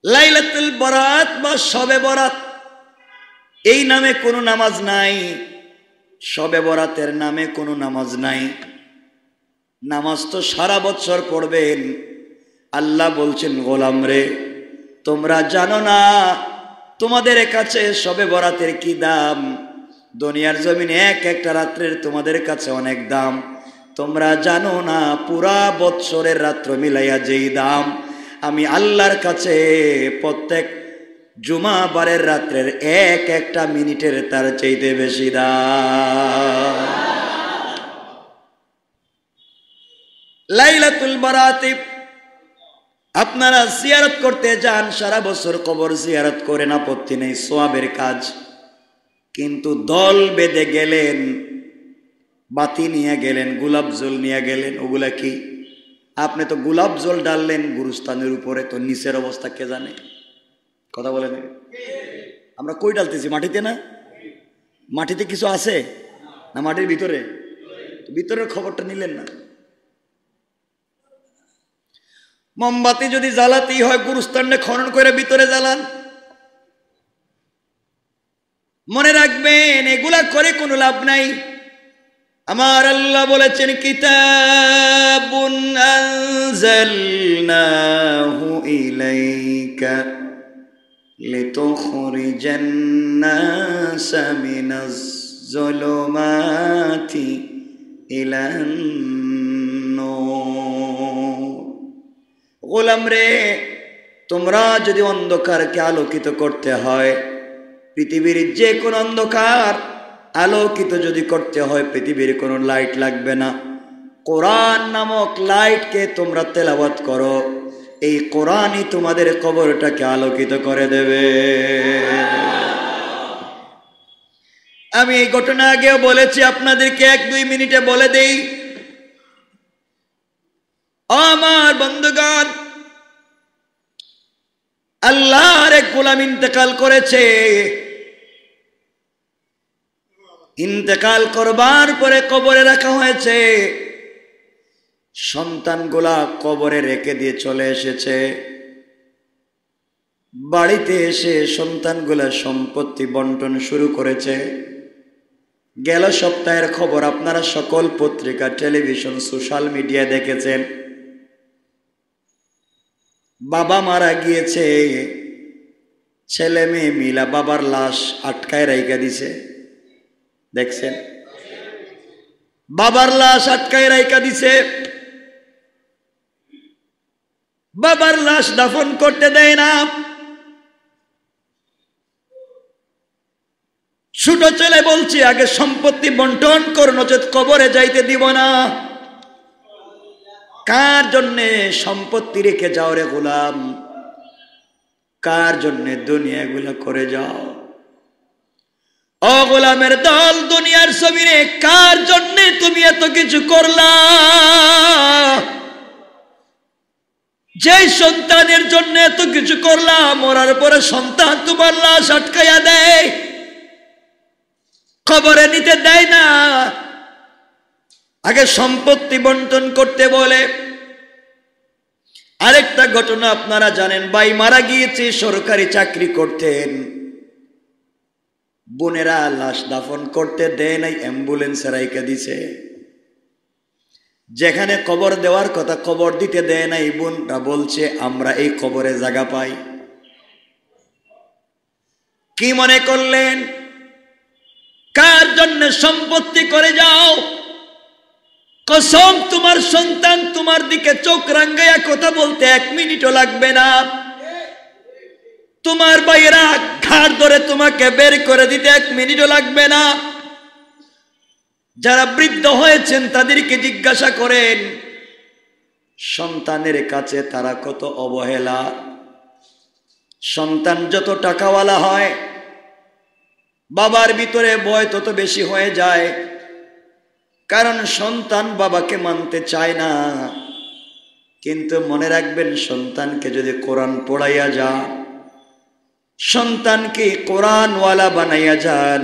লাইলাতুল বরাত বা শবে বরাত এই নামে কোনো নামাজ নাই, শবে বরাতের নামে কোনো নামাজ নাই। নামাজ তো সারা বছর পড়বেন। আল্লাহ বলছেন, গোলাম রে তোমরা জানো না তোমাদের কাছে শবে বরাতের কি দাম। দুনিয়ার জমিনে এক একটা রাত্রের তোমাদের কাছে অনেক দাম। তোমরা জানো না পুরা বৎসরের রাত্র মিলাইয়া যেই দাম, আমি আল্লাহর কাছে প্রত্যেক জুমা বারের রাত্রের এক একটা মিনিটের তার চাইতে বেশি দাম। লাইলাতুল বরাতে আপনারা জিয়ারত করতে যান, সারা বছর কবর জিয়ারত করেন, আপত্তি নেই, সওয়াবের কাজ। কিন্তু দল বেঁধে গেলেন, বাতি নিয়ে গেলেন, গোলাপ জল নিয়ে গেলেন, ওগুলা কি? আপনি তো গোলাপ জল ডাললেন গুরুস্থানের উপরে, তো নিচের অবস্থা কে জানে? কথা বলেন। আমরা কই ডালতেছি? মাটিতে না? মাটিতে কিছু আছে না মাটির ভিতরে? ভিতরের খবরটা নিলেন না। মোমবাতি যদি জ্বালাতেই হয় গুরুস্থানে খনন করে ভিতরে জ্বালান। মনে রাখবেন এগুলা করে কোনো লাভ নাই। আমার আল্লাহ বলেছেন, কিতাবুন আনজালনাহু ইলাইকা লিতুখরিজান নাসা মিনাজ যুলুমাতি ইলান নূর। গোলাম রে তোমরা যদি অন্ধকারকে আলোকিত করতে হয়, পৃথিবীর যে কোনো অন্ধকার আলোকিত যদি করতে হয়, পৃথিবীর কোনো লাইট লাগবে না। কোরআন নামক লাইটকে তোমরা তেলাওয়াত করো, এই কোরআনই তোমাদের কবরটাকে আলোকিত করে দেবে। আমি এই ঘটনা আগেও বলেছি, আপনাদেরকে 1-2 মিনিটে বলে দেই। আমার বন্ধুগণ, আল্লাহর এক গোলাম ইন্তেকাল করেছে। ইন্তেকাল করবার পরে কবরে রাখা হয়েছে। সন্তানগুলা কবরে রেখে দিয়ে চলে এসেছে। বাড়িতে এসে সন্তানগুলা সম্পত্তি বন্টন শুরু করেছে। গেল সপ্তাহের খবর আপনারা সকল পত্রিকা, টেলিভিশন, সোশ্যাল মিডিয়া দেখেছেন। বাবা মারা গিয়েছে, ছেলে মেয়ে মিলা বাবার লাশ আটকায় রাইখা দিছে। দেখছেন? বাবার লাশ আটকায় রাইখা দিছে। বাবার লাশ দাফন করতে দেয় না। ছোট ছেলে বলছে, আগে সম্পত্তি বন্টন করো, নচেত কবরে যাইতে দিব না। কার জন্যে সম্পত্তি রেখে যাও রে গোলাম? কার জন্যে দুনিয়াগুলো করে যাও? ও গোলামের দল, দুনিয়ার জমিনে কার জন্যে তুমি এত কিছু করলা? যে সন্তানের জন্য এত কিছু করলা, মরার পরে সন্তান তোমার লাশ আটকাইয়া দেয়, কবরে নিতে দেয় না, আগে সম্পত্তি বন্টন করতে বলে। আরেকটা ঘটনা আপনারা জানেন, ভাই মারা গিয়েছে, সরকারি চাকরি করতেন। বোনেরা লাশ দাফন করতে দেয় নাই, অ্যাম্বুলেন্সে রাইখা দিছে। যেখানে কবর দেওয়ার কথা কবর দিতে দেয় নাই, বোনরা বলছে আমরা এই কবরে জায়গা পাই। কি মনে করলেন? কার জন্য সম্পত্তি করে যাও? কসম, তোমার সন্তান তোমার দিকে চোখ রাঙ্গাইয়া কথা বলতে 1 মিনিটও লাগবে না। তোমার ভাইয়েরা ঘাড় ধরে তোমাকে বের করে দিতে 1 মিনিটও লাগবে না। যারা বৃদ্ধ হয়েছেন তাদেরকে জিজ্ঞাসা করেন, সন্তানের কাছে তারা কত অবহেলা। সন্তান যত টাকাওয়ালা হয়, বাবার ভিতরে ভয় তত বেশি হয়ে যায়। কারণ সন্তান বাবাকে মানতে চায় না। কিন্তু মনে রাখবেন, সন্তানকে যদি কোরআন পড়াইয়া যান, সন্তানকে কোরআনওয়ালা বানাইয়া যান,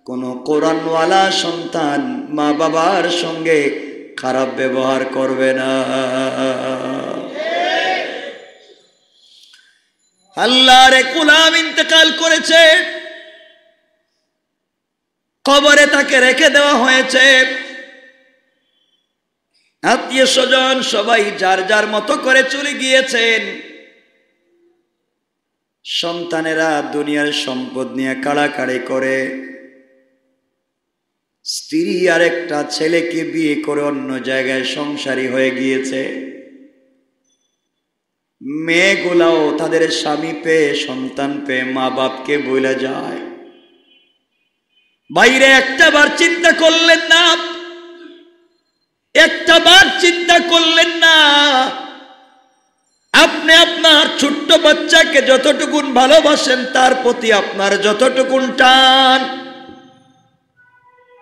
কোন কোরআনওয়ালা সন্তান মা বাবার সঙ্গে খারাপ ব্যবহার করবে না। আল্লাহর এক গোলাম ইন্তেকাল করেছে, কবরে তাকে রেখে দেওয়া হয়েছে। আত্মীয় স্বজন সবাই যার যার মতো করে চলে গিয়েছেন। সন্তানেরা দুনিয়ার সম্পদ নিয়ে কাড়াকাড়ি করে, স্ত্রী আর একটা ছেলেকে বিয়ে করে অন্য জায়গায় সংসারী হয়ে গিয়েছে। মেয়েগুলাও তাদের স্বামী পেয়ে, সন্তান পেয়ে মা বাপকে বলে যায়। বাইরে একটাবার চিন্তা করলেন না, একটাবার চিন্তা করলেন না আপনি আপনার ছোট্ট বাচ্চাকে যতটুকুন ভালোবাসেন তার প্রতি আপনার যতটুকুন টান,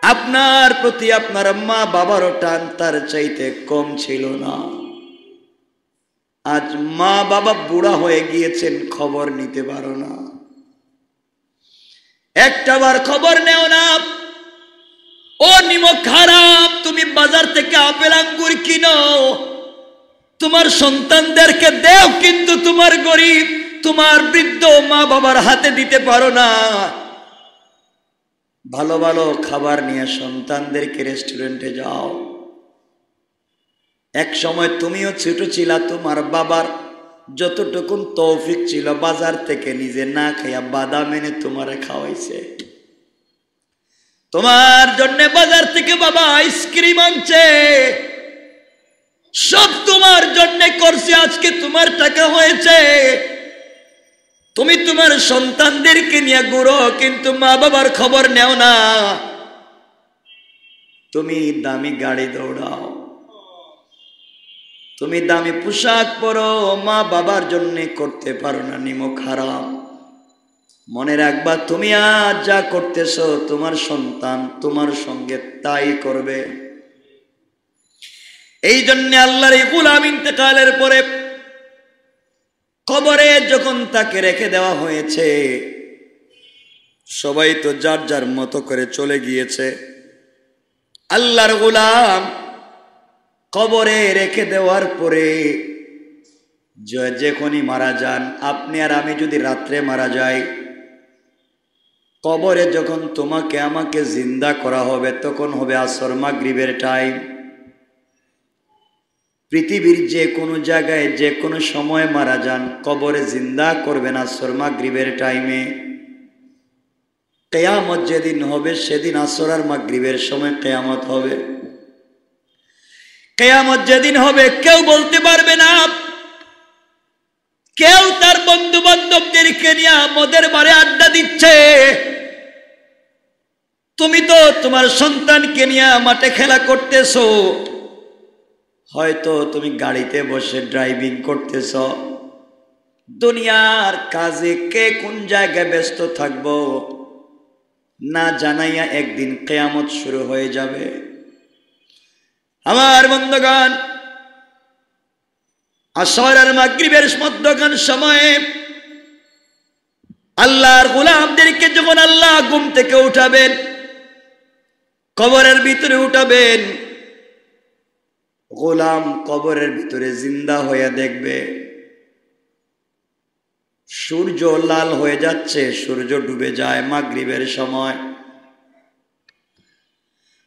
আপনার প্রতি আপনার মা বাবারও টান তার চাইতে কম ছিল না। আজ মা বাবা বুড়া হয়ে গিয়েছেন, খবর নিতে পারো না, একটাবার খবর নেও না। ও নিমক খারাপ, তুমি বাজার থেকে আপেল আঙ্গুর কিনো, তোমার সন্তানদেরকে দেও, কিন্তু তোমার গরিব, তোমার বৃদ্ধ মা বাবার হাতে দিতে পারো না। ভালো ভালো খাবার নিয়ে সন্তানদেরকে রেস্টুরেন্টে যাও। এক সময় তুমিও ছোট ছিলা, তোমার বাবার যতটুকুন তৌফিক ছিল বাজার থেকে নিজে না খাইয়া বাদাম এনে তোমারে খাওয়াইছে। তোমার জন্য বাজার থেকে বাবা আইসক্রিম আনছে, সব তোমার জন্য করছে। আজকে তোমার টাকা হয়েছে, তুমি তোমার সন্তানদেরকে নিয়ে ঘুরো, কিন্তু মা বাবার খবর নেও না। তুমি দামি গাড়ি দৌড়াও, তুমি দামি পোশাক পরো, মা বাবার জন্য করতে পারো না নিমক হারাম। মনে রাখবা, তুমি আজ যা করতেছো তোমার সন্তান তোমার সঙ্গে তাই করবে। এই জন্য আল্লাহর এই গোলাম ইন্তেকালের পরে কবরে যখন তাকে রেখে দেওয়া হয়েছে, সবাই তো যার যার মতো করে চলে গিয়েছে। আল্লাহর গোলাম কবরে রেখে দেওয়ার পরে যখনই মারা যান, আপনি আর আমি যদি রাত্রে মারা যাই, কবরে যখন তোমাকে আমাকে জিন্দা করা হবে তখন হবে আসর মাগরিবের টাইম। পৃথিবীর যে কোনো জায়গায় যে কোনো সময় মারা যান, কবরে জিন্দা করবেন আসর মাগরিবের টাইমে। কিয়ামত যেদিন হবে সেদিন আসর আর মাগরিবের সময় কিয়ামত হবে। কিয়ামত যেদিন হবে কেউ বলতে পারবে না। কেউ তার বন্ধু বান্ধবদেরকে নিয়ে মদের বারে আড্ডা দিচ্ছে, তুমি তো তোমার সন্তানকে নিয়ে মাঠে খেলা করতেছো, হয়তো তুমি গাড়িতে বসে ড্রাইভিং করতেছ। দুনিয়ার কাজে কে কোন জায়গায় ব্যস্ত থাকবো না জানাইয়া একদিন কিয়ামত শুরু হয়ে যাবে। আমার বন্ধুগণ, আসর আর মাগরিবের মধ্যখান সময়ে আল্লাহর গোলামদেরকে যখন আল্লাহ ঘুম থেকে উঠাবেন, কবরের ভিতরে উঠাবেন, গোলাম কবরের ভিতরে জিন্দা হয়ে দেখবে সূর্য লাল হয়ে যাচ্ছে, সূর্য ডুবে যায় মাগরিবের সময়।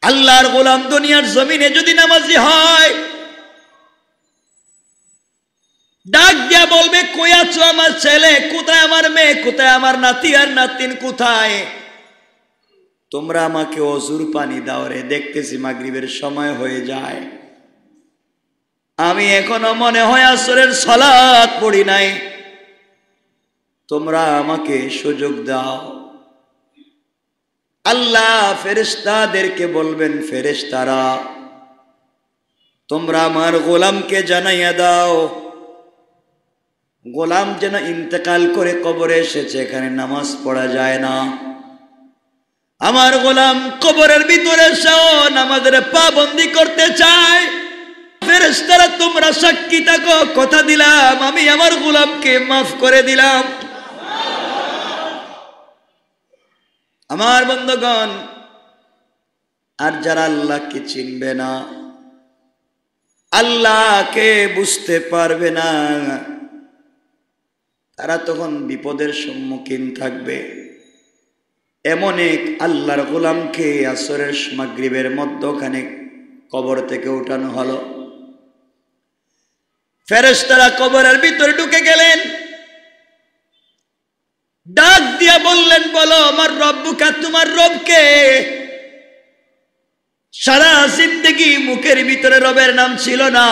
আল্লাহর গোলাম দুনিয়ার জমিনে যদি নামাজি হয়, ডাক দিয়া বলবে, কই আছো আমার ছেলে, কোথায় আমার মেয়ে, কোথায় আমার নাতি আর নাতিন কোথায়? তোমরা আমাকে অজুর পানি দাও রে, দেখতেছি মাগরিবের সময় হয়ে যায়, আমি এখনো মনে হয় আসরের সালাত পড়ি নাই, তোমরা আমাকে সুযোগ দাও। আল্লাহ ফেরেশতাদেরকে বলবেন, ফেরেশতারা তোমরা আমার গোলামকে জানাইয়া দাও, গোলাম যেন ইন্তেকাল করে কবরে এসেছে, এখানে নামাজ পড়া যায় না। আমার গোলাম কবরের ভিতরে এসেও নামাজের পাবন্দি করতে চায়। ফেরেশতারা তোমরা সাক্ষী থাকো, কথা দিলাম আমি আমার গোলামকে মাফ করে দিলাম। আমার বন্ধুগণ, আর যারা আল্লাহকে চিনবে না, আল্লাহকে বুঝতে পারবে না, তারা তখন বিপদের সম্মুখীন থাকবে। এমন এক আল্লাহর গোলামকে আসরের মাগরিবের মধ্যখানে কবর থেকে উঠানো হলো। ফেরেশতারা কবরের ভিতরে ঢুকে গেলেন, ডাক দিয়া বললেন, বলো আমার রব্বুকা, তোমার রবকে। সারা জিন্দেগি মুখের ভিতরে রবের নাম ছিল না,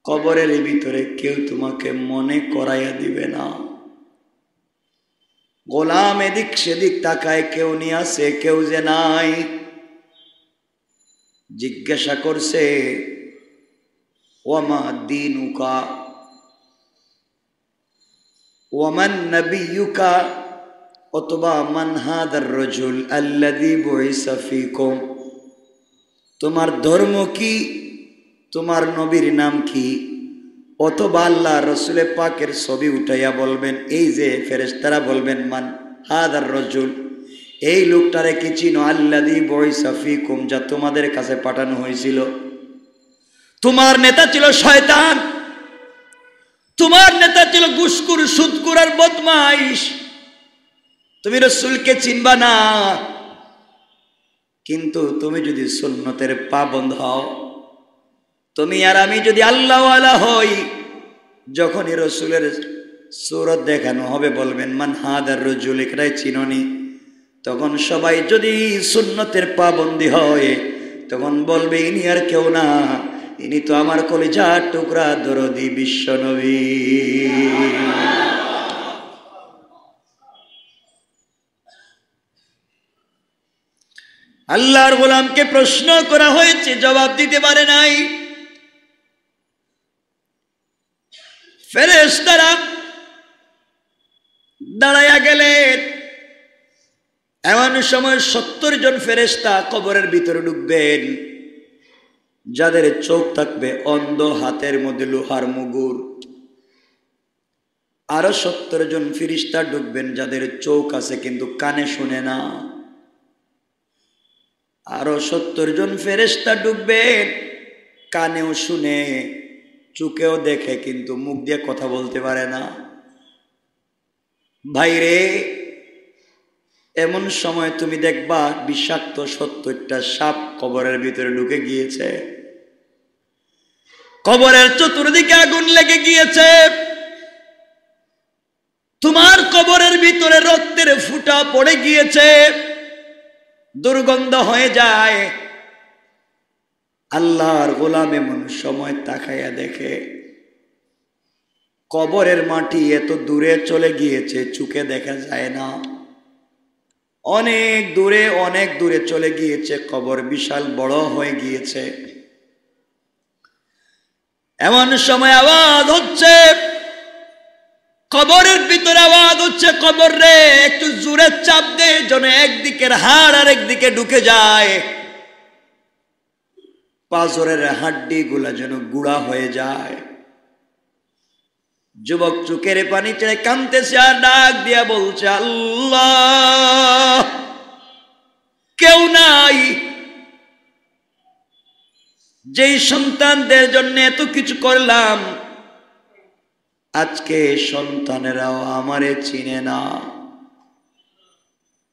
কবরের ভিতরে কেউ তোমাকে মনে করাইয়া দিবে না। গোলাম এদিক সেদিক তাকায়, কেউ নিয়ে আসে, কেউ যে নাই। জিজ্ঞাসা করছে, ওয়ামা দীনুকা ওয়ামান নবিয়ুকা, অথবা মান হাদার রাজুল আল্লাযী বুইসা ফীকুম, তোমার ধর্ম কি, তোমার নবীর নাম কি? অথবা আল্লাহ রসুলে পাকের ছবি উঠাইয়া বলবেন, এই যে ফেরেশতারা বলবেন, মান হাদার রাজুল, এই লোকটারে কি চিনো? আল্লাযী বুইসা ফীকুম, যা তোমাদের কাছে পাঠানো হয়েছিল। তোমার নেতা ছিল শয়তান, তোমার নেতা ছিল ঘুষখোর, সুদখোর আর বদমাইশ। তুমি রসুলকে চিনবা না, কিন্তু তুমি যদি সুন্নতের পাবন্দ হও, তুমি আর আমি যদি আল্লাহওয়ালা হই, যখনই রসুলের সূরত দেখানো হবে বলবেন, মান হাদার রাজুল, এটাই চিননি। তখন সবাই যদি সুন্নতের পাবন্দি হয়, তখন বলবে, ইনি আর কেউ না, ইনি তো আমার কলিজার টুকরা দরদি বিশ্ব নবী। আল্লাহর গোলামকে প্রশ্ন করা হয়েছে, জবাব দিতে পারে নাই। ফেরেশতারা দাঁড়াইয়া গেলেন। এমন সময় 70 জন ফেরেশতা কবরের ভিতরে ঢুকবেন, যাদের চোখ থাকবে অন্ধ, হাতের মধ্যে লোহার মুগুর। আরো 70 জন ফেরেশতা ঢুকবেন, যাদের চোখ আছে কিন্তু কানে শুনে না। আরো 70 জন ফেরেশতা ঢুকবেন, কানেও শুনে, চোখেও দেখে, কিন্তু মুখ দিয়ে কথা বলতে পারে না। ভাইরে, এমন সময় তুমি দেখবা বিষাক্ত 70টা সাপ কবরের ভিতরে ঢুকে গিয়েছে। কবরের চতুর্দিকে আগুন লেগে গিয়েছে। তোমার কবরের ভিতরে রক্তের ফুটা পড়ে গিয়েছে, দুর্গন্ধ হয়ে যায়। আল্লাহর গোলাম এমন সময় তাকাইয়া দেখে কবরের মাটি এত দূরে চলে গিয়েছে, চোখে দেখা যায় না। অনেক দূরে চলে গিয়েছে, কবর বিশাল বড় হয়ে গিয়েছে। এমন সময় আওয়াজ হচ্ছে, কবরের ভিতরে আওয়াজ হচ্ছে, কবর রে একটু জোরে চাপ দে, যেন একদিকের হাড় আর একদিকে ঢুকে যায়, পাঁজরের হাড্ডি গুলা যেন গুঁড়া হয়ে যায়। যুবক চোখের পানি ছেড়ে কাঁদতেছে আর ডাক দিয়া বলছে, আল্লাহ, কেউ নাই। যেই সন্তানদের জন্য এত কিছু করলাম, আজকে সন্তানেরাও আমারে চিনে না।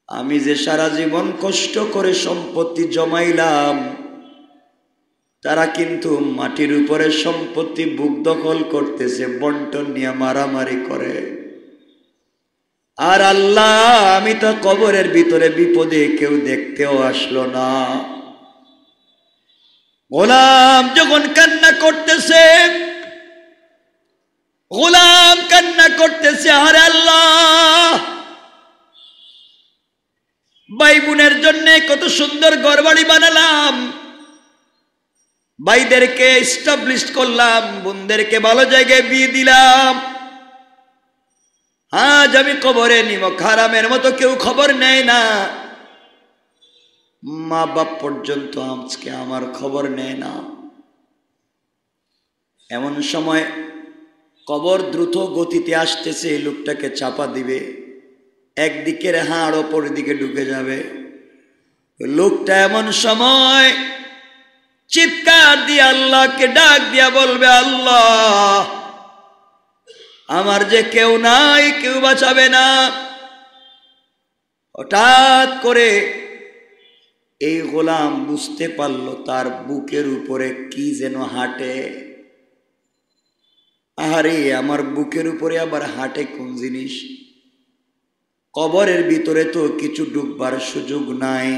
আমি যে সারা জীবন কষ্ট করে সম্পত্তি জমাইলাম, তারা কিন্তু মাটির উপরে সম্পত্তি বুক দখল করতেছে, বন্টন নিয়ে মারামারি করে। আর আল্লাহ, আমি তো কবরের ভিতরে বিপদে কেউ দেখতেও আসলো না। গোলাম যখন কান্না করতেছে, গোলাম কান্না করতেছে, আরে আল্লাহ, ভাই বোনের জন্য কত সুন্দর ঘরবাড়ি বানালাম, ভাইদেরকে এস্টাবলিশ করলাম, বোনদেরকে ভালো জায়গায় বিয়ে দিলাম। আজ আমি কবরে নিব, খারামের মতো কেউ খবর নেয় না। মা বাপ পর্যন্ত আজকে আমার খবর নেয় না। এমন সময় কবর দ্রুত গতিতে আসতেছে, এই লোকটাকে চাপা দিবে, একদিকের হাড় অপর দিকে ঢুকে যাবে। লোকটা এমন সময় চিৎকার দিয়ে আল্লাহকে ডাক দিয়া বলবে, আল্লাহ, আমার যে কেউ নাই, কেউ বাঁচাবে না। হঠাৎ করে এই গোলাম বুঝতে পারলো তার বুকের উপরে কি যেন হাঁটে। আরে আমার বুকের উপরে আবার হাঁটে কোন জিনিস? কবরের ভিতরে তো কিছু ঢুকবার সুযোগ নাই।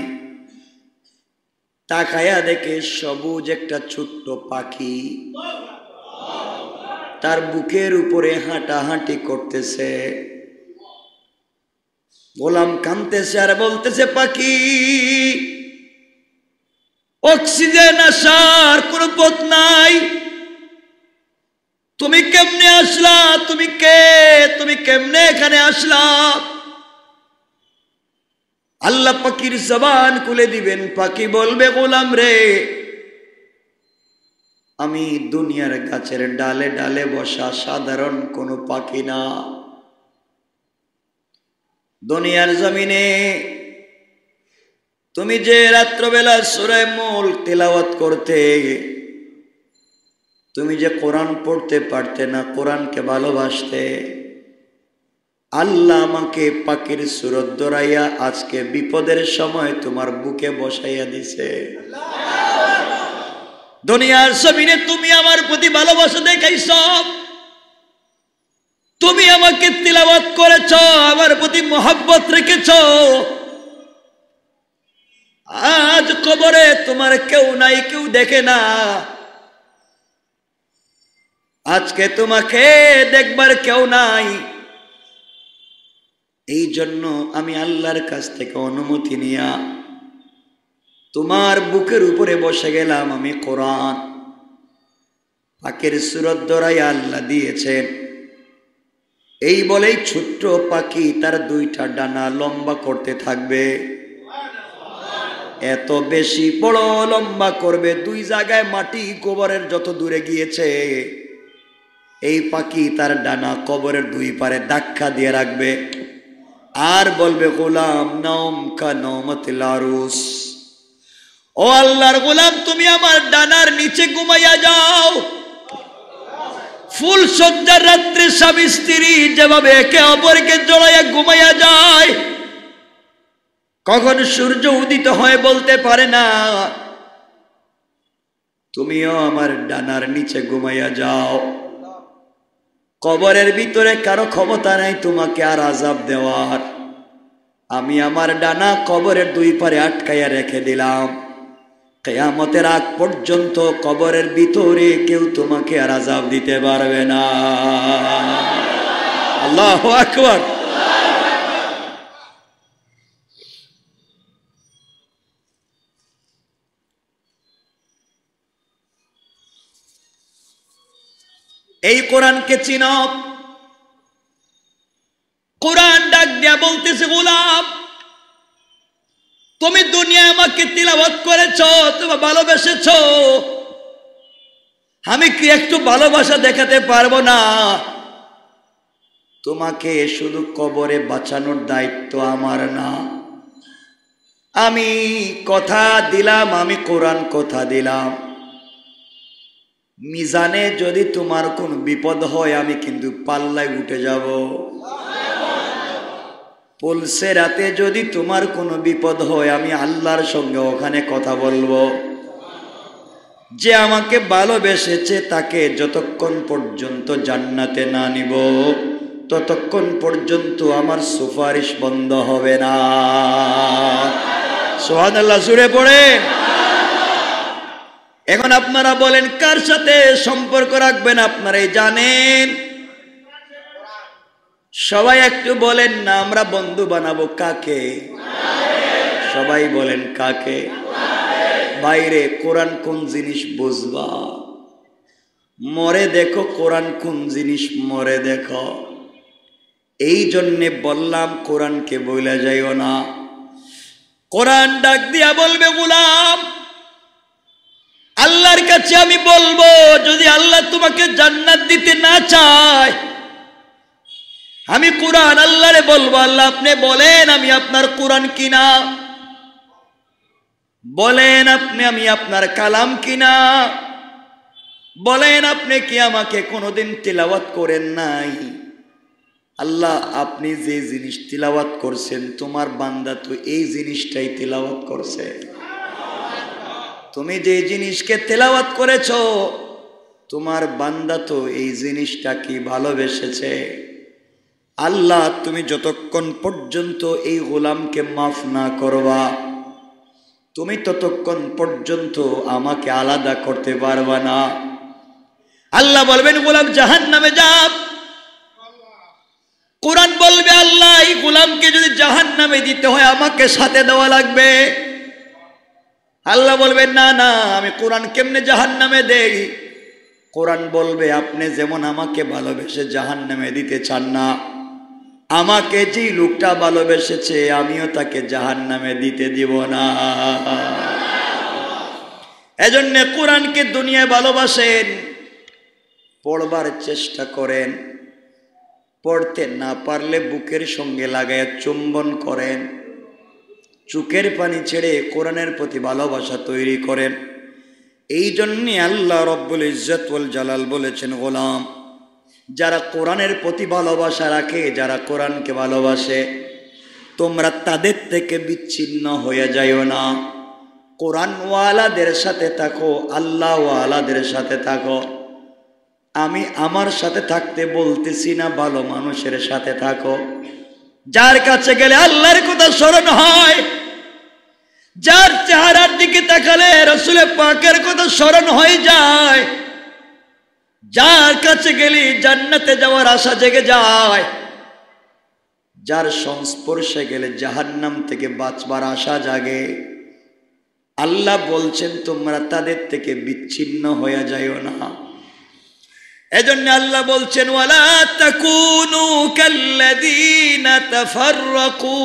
তাকায়া দেখে সবুজ একটা ছোট্ট পাখি তার বুকের উপরে হাঁটাহাঁটি করতেছে। গোলাম কাঁদতেছে আর বলতেছে, পাখি, অক্সিজেন আসার কোন পথ নাই, তুমি কেমনে আসলা? তুমি কে? তুমি কেমনে এখানে আসলা? আল্লাহ পাখির জবান খুলে দিবেন। পাখি বলবে, গোলাম রে, আমি দুনিয়ার গাছের ডালে ডালে বসা সাধারণ কোনো পাখি না। দুনিয়ার জমিনে তুমি যে রাত্রবেলা সূরা মুলক তিলাওয়াত করতে, তুমি যে কোরআন পড়তে পারতে না, কোরআনকে ভালোবাসতে, আল্লাহ আমাকে পাখির সুরত দরাইয়া আজকে বিপদের সময় তোমার বুকে বসাইয়া দিছে। দুনিয়ার জমিনে তুমি আমার প্রতি ভালোবাসা দেখাইছ, তুমি আমাকে তিলাওয়াত করেছ, আমার প্রতি মহব্বত রেখেছ। আজ কবরে তোমার কেউ নাই, কেউ দেখে না। আজকে তোমাকে দেখবার কেউ নাই। এই জন্য আমি আল্লাহর কাছ থেকে অনুমতি নিয়া তোমার বুকের উপরে বসে গেলাম। আমি কোরআন পাখির সুরত ধরাই আল্লাহ দিয়েছেন। এই বলেই ছোট্ট পাখি তার দুইটা ডানা লম্বা করতে থাকবে। এত বেশি বড় লম্বা করবে, দুই জায়গায় মাটি কবরের যত দূরে গিয়েছে, এই পাখি তার ডানা কবরের দুই পারে ধাক্কা দিয়ে রাখবে আর বলবে, গোলাম নওম কা নওমাতিল আরুস, ও আল্লাহর গোলাম, তুমি আমার ডানার নিচে ঘুমাইয়া যাও। ফুল সজ্জার রাত্রে স্বামী স্ত্রী যেভাবে একে অপরকে জড়াইয়া ঘুমাইয়া যায়, কখন সূর্য উদিত হয় বলতে পারে না, তুমিও আমার ডানার নিচে ঘুমাইয়া যাও। কবরের ভিতরে কারো ক্ষমতা নাই তোমাকে আর আযাব দেওয়ার। আমি আমার ডানা কবরের দুই পারে আটকাইয়া রেখে দিলাম। কিয়ামতের আগ পর্যন্ত কবরের ভিতরে কেউ তোমাকে আর আযাব দিতে পারবে না। আল্লাহু আকবার। এই কোরআনকে চিনো? কোরআন ডাক দিয়া বলতেছে, গোলাম, তুমি দুনিয়ায় আমাকে তিলাওয়াত করেছ, তুমি ভালোবেসেছ, আমি কি একটু ভালোবাসা দেখাতে পারবো না? তোমাকে শুধু কবরে বাঁচানোর দায়িত্ব আমার না। আমি কথা দিলাম, আমি কোরআন কথা দিলাম, মিজানে যদি তোমার কোন বিপদ হয় আমি কিন্তু পাল্লায় উঠে যাব। পুলসে রাতে যদি তোমার কোনো বিপদ হয় আমি আল্লাহর সঙ্গে ওখানে কথা বলবো। যে আমাকে ভালোবেসেছে তাকে যতক্ষণ পর্যন্ত জান্নাতে না নিব ততক্ষণ পর্যন্ত আমার সুপারিশ বন্ধ হবে না। সুবহানাল্লাহ জোরে পড়ে। এখন আপনারা বলেন কার সাথে সম্পর্ক রাখবেন? আপনারাই জানেন। সবাই একটু বলেন না, আমরা বন্ধু বানাবো কাকে? সবাই বলেন কাকে? বাইরে কোরআন কোন জিনিস বুঝবা, মরে দেখো কোরআন কোন জিনিস, মরে দেখো। এই জন্যে বললাম কোরআনকে বইলা যাইও না। কোরআন ডাক দিয়া বলবে, গোলাম, আল্লাহর কাছে আমি বলবো, যদি আল্লাহ তোমাকে জান্নাত দিতে না চায়, আমি কোরআন আল্লাহরে বলবো, আল্লাহ আপনি বলেন আমি আপনার কোরআন কিনা, বলেন আপনি আমি আপনার কালাম কিনা, বলেন আপনি কি আমাকে কোনোদিন তিলাওয়াত করেন নাই? আল্লাহ আপনি যে জিনিস তিলাওয়াত করছেন তোমার বান্দা তো এই জিনিসটাই তিলাওয়াত করছে। তুমি যে জিনিসকে তেলাওয়াত করেছো তোমার বান্দা তো এই জিনিসটাকে ভালোবেসেছে। আল্লাহ তুমি যতক্ষণ পর্যন্ত এই গোলামকে মাফ না করবা তুমি ততক্ষণ পর্যন্ত আমাকে আলাদা করতে পারবা না। আল্লাহ বলবেন গোলাম জাহান্নামে যা। কোরআন বলবে আল্লাহ এই গোলামকে যদি জাহান্নামে দিতে হয় আমাকে সাথে দেওয়া লাগবে। আল্লাহ বলবেন না না, আমি কোরআন কেমনে জাহান্নামে দেই? কোরআন বলবে আপনি যেমন আমাকে ভালোবেসে জাহান্নামে দিতে চান না, আমাকে যে লোকটা ভালোবেসেছে আমিও তাকে জাহান্নামে দিতে দিব না। এজন্য কোরআনকে দুনিয়ায় ভালোবাসেন, পড়বার চেষ্টা করেন, পড়তে না পারলে বুকের সঙ্গে লাগায় চুম্বন করেন, চোখের পানি ছেড়ে কোরআনের প্রতি ভালোবাসা তৈরি করেন। এই জন্যে আল্লাহ রব্বুল ইজ্জত ওয়াল জালাল বলেছেন গোলাম যারা কোরআনের প্রতি ভালোবাসা রাখে, যারা কোরআনকে ভালোবাসে তোমরা তাদের থেকে বিচ্ছিন্ন হয়ে যাইও না। কোরআনওয়ালাদের সাথে থাকো, আল্লাহওয়ালাদের সাথে থাকো। আমি আমার সাথে থাকতে বলতেছি না, ভালো মানুষের সাথে থাকো, যার কাছে গেলে আল্লাহর কথা স্মরণ হয়, যার চেহারার দিকে তাকালে রাসূল পাকের কথা স্মরণ হয়ে যায়, যার কাছে গেলে জান্নাতে যাওয়ার আশা জেগে যায়, যার সংস্পর্শে গেলে জাহান্নাম থেকে বাঁচবার আশা জাগে। আল্লাহ বলছেন তোমরা তাদের থেকে বিচ্ছিন্ন হয়ে যাইও না। এজন্য আল্লাহ বলছেন ওয়ালা তাকুনু কাল্লাযীনা তাফাররাকু,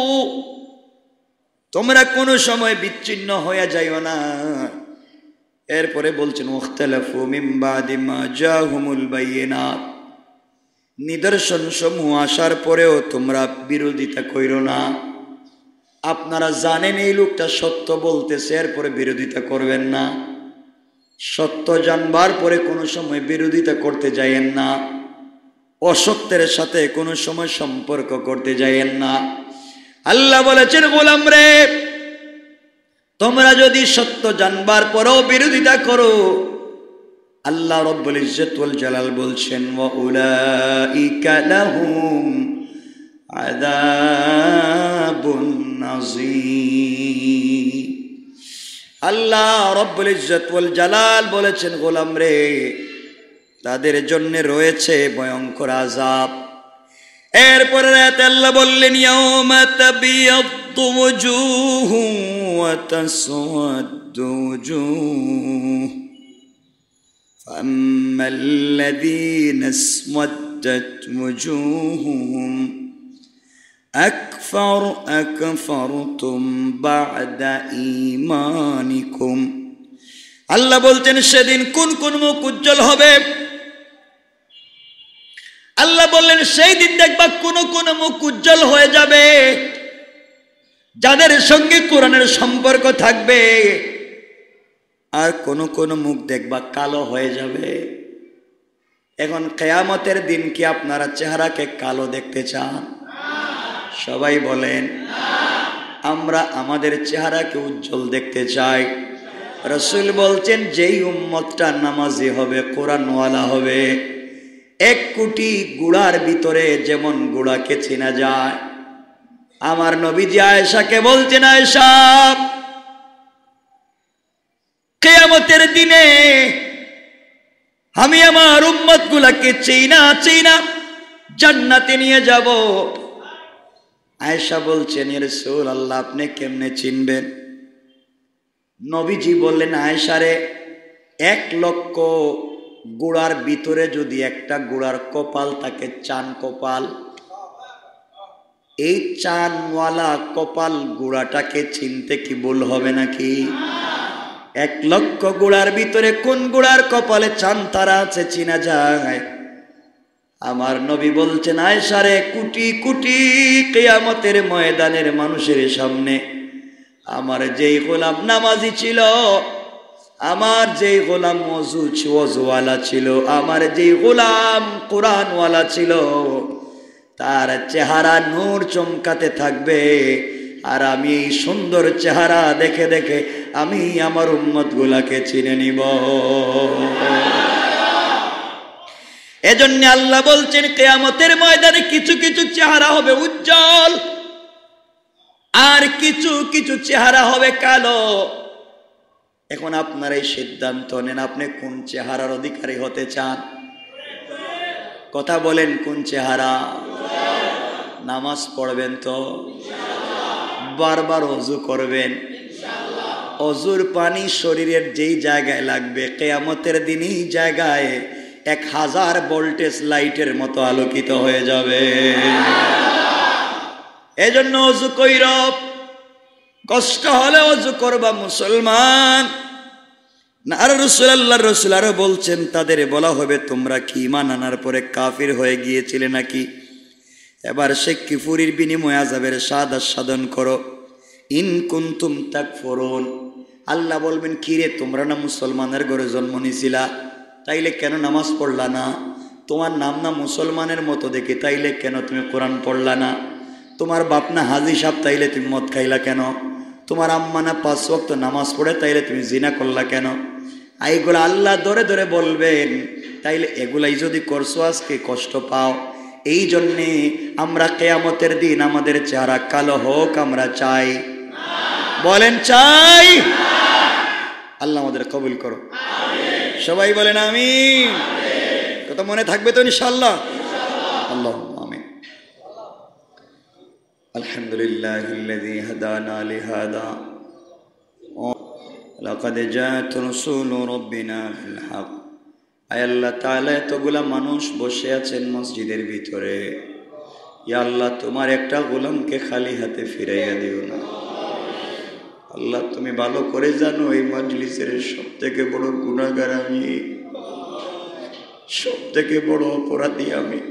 তোমরা কোনো সময় বিচ্ছিন্ন হয়ে যাইও না। এরপরে বলছেন ওয়াখতালাফু মিন বাদি মা জাহুমুল বায়িনাত, নিদর্শন সমূহ আসার পরেও তোমরা বিরোধিতা কইরো না। আপনারা জানেন এই লোকটা সত্য বলতেছে, এরপরে বিরোধিতা করবেন না। সত্য জানবার পরে কোনো সময় বিরোধিতা করতে যাইয়েন না, অসত্যের সাথে কোনো সময় সম্পর্ক করতে যাইয়েন না। আল্লাহ বলেছেন গোলাম রে, তোমরা যদি সত্য জানবার পরেও বিরোধিতা করো, আল্লাহ রব্বুল ইজ্জত ওয়াল জালাল বলছেন ওয়া উলাইকা লাহুম আযাবুন নাযীর। আল্লাহ রব্বুল ইজ্জত ওয়াল জালাল বলেছেন গোলাম রে, তাদের জন্য রয়েছে ভয়ঙ্কর আযাব। এরপরে আল্লাহ বললেন ইয়াউমা তাবিয়াদ্দু ওয়ুজুহু ওয়া তাসওয়াদ্দু ওয়ুজুহ ফাআম্মাল্লাযীনা আসওয়াদ্দাত ওয়ুজুহুহুম আকফারতুম বা'দা ঈমানিকুম। আল্লাহ বলতেন সেদিন কোন কোন মুখ উজ্জ্বল হবে। আল্লাহ বললেন সেই দিন দেখবা কোন কোন মুখ উজ্জ্বল হয়ে যাবে যাদের সঙ্গে কোরআনের সম্পর্ক থাকবে, আর কোন কোন মুখ দেখবা কালো হয়ে যাবে। এখন কিয়ামতের দিন কি আপনারা চেহারাকে কালো দেখতে চান? সবাই বলেন আমরা আমাদের চেহারাকে উজ্জ্বল দেখতে চাই। রাসূল বলছেন যেই উম্মতটা নামাজি হবে, কোরআনওয়ালা হবে, 1 কোটি গুড়ার ভিতরে যেমন গুড়াকে চেনা যায়। আমার নবীজি আয়েশাকে বলছেন আয়েশা কিয়ামতের দিনে আমি আমার উম্মতগুলোকে চিনা জান্নাতে নিয়ে যাব। আয়েশা বলছেন ইয়া রাসূলুল্লাহ আপনি কেমনে চিনবেন? নবীজি বললেন আয়েশা রে 1 লক্ষ গুড়ার ভিতরে যদি একটা গুড়ার কপাল থাকে, চান কপাল, এই চানওয়ালা কপাল গুড়াটাকে চিনতে কি ভুল হবে নাকি? 1 লক্ষ গুড়ার ভিতরে কোন গুড়ার কপালে চান তারা আছে চিনা যায়। আমার নবী বলছেন আয়েশা রে কোটি কোটি কিয়ামতের ময়দানের মানুষের সামনে আমার যেই গোলাম নামাজি ছিল, আমার যেই গোলাম ওযুওয়ালা ছিল, আমার যেই গোলাম কোরআনওয়ালা ছিল, তার চেহারা নূর চমকাতে থাকবে, আর আমি এই সুন্দর চেহারা দেখে দেখে আমি আমার উম্মতগুলাকে চিনে নিব। এজন্য আল্লাহ বলছেন কিয়ামতের ময়দানে কিছু কিছু চেহারা হবে উজ্জ্বল, আর কিছু কিছু চেহারা হবে কালো। এখন আপনার এই সিদ্ধান্ত নেন, আপনি কোন চেহারার অধিকারী হতে চান? কথা বলেন, কোন চেহারা? নামাজ পড়বেন তো? বারবার ওযু করবেন? ওযুর পানি শরীরের যেই জায়গায় লাগবে কিয়ামতের দিনই জায়গায় 1000 ভোল্টেজ লাইটের মতো আলোকিত হয়ে যাবে। এজন্য ওযু কইর, কষ্ট হলে ওযু করবা মুসলমান। না, আর রাসূলুল্লাহর রাসূল আরো বলছেন, তাদের বলা হবে তোমরা কি ঈমান আনার পরে কাফির হয়ে গিয়েছিলে নাকি? এবার সে কুফরির বিনিময়ে আযাবের স্বাদ আস্বাদন করো। ইন কুনতুম তাকফুরুন, আল্লাহ বলবেন কি রে, তোমরা না মুসলমানের ঘরে জন্ম নিয়েছিলা, তাইলে কেন নামাজ পড়লা না? তোমার নাম না মুসলমানের মতো দেখি, তাইলে কেন তুমি কোরআন পড়লা না? তোমার বাপ না হাজী সাহেব, তাইলে তুমি মদ খাইলা কেন? তোমার আম্মা না 5 ওয়াক্ত নামাজ পড়ে, তাইলে তুমি জিনা করলা কেন? এইগুলো আল্লাহ ধরে ধরে বলবেন। তাইলে এগুলাই যদি করছো আজকে কষ্ট পাও। এই জন্যে আমরা কিয়ামতের দিন আমাদের চেহারা কালো হোক আমরা চাই। বলেন চাই? আল্লাহ আমাদের কবুল করো, সবাই বলেন আমিন। কথা মনে থাকবে তো ইনশাআল্লাহ? আল্লাহুম্মা আমিন। আলহামদুলিল্লাহিল্লাযী হাদানা লিহাদা লাকাদ জাআত রাসূলু রাব্বিনা বিল হক। আয় আল্লাহ তাআলা, এতগুলা মানুষ বসে আছেন মসজিদের ভিতরে, ইয়া আল্লাহ তোমার একটা গোলামকে খালি হাতে ফিরাইয়া দিও না। আল্লাহ তুমি ভালো করে জানো এই মজলিসের সবথেকে বড় গুনাহগার আমি, সবথেকে বড় অপরাধী আমি।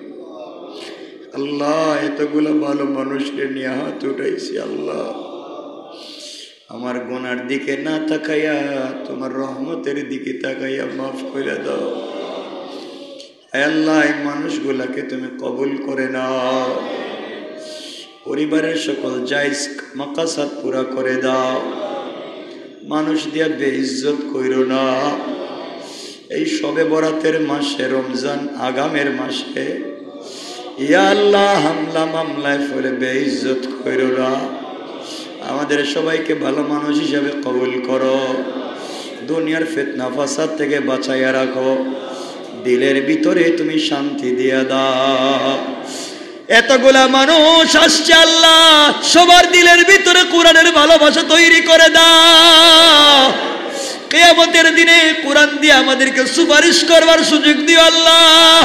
আল্লাহ এতগুলো ভালো মানুষকে নিয়ে হাত উঠাইছি, আল্লাহ আমার গুনার দিকে না তাকাইয়া তোমার রহমতের দিকে তাকাইয়া মাফ করে দাও। হে আল্লাহ এই মানুষগুলাকে তুমি কবুল করে নাও, পরিবারের সকল জায়েজ মাকাসাদ পুরা করে দাও, মানুষ দিয়া বেইজ্জত কইরো না। এই শবে বরাতের মাসে, রমজান আগামের মাসে ইয়া আল্লাহ হামলা মামলায় ফলে বেইজ্জত কইরো না। আমাদের সবাইকে ভালো মানুষ হিসাবে কবুল করো, দুনিয়ার ফিতনা ফাসাদ থেকে বাঁচাইয়া রাখো, দিলের ভিতরে তুমি শান্তি দিয়া দাও। এতগুলা মানুষ আসছে আল্লাহ, সবার দিলের ভিতরে কোরআনের ভালোবাসা তৈরি করে দাও। কিয়ামতের দিনে কোরআন দিয়ে আমাদেরকে সুপারিশ করবার সুযোগ দিও আল্লাহ।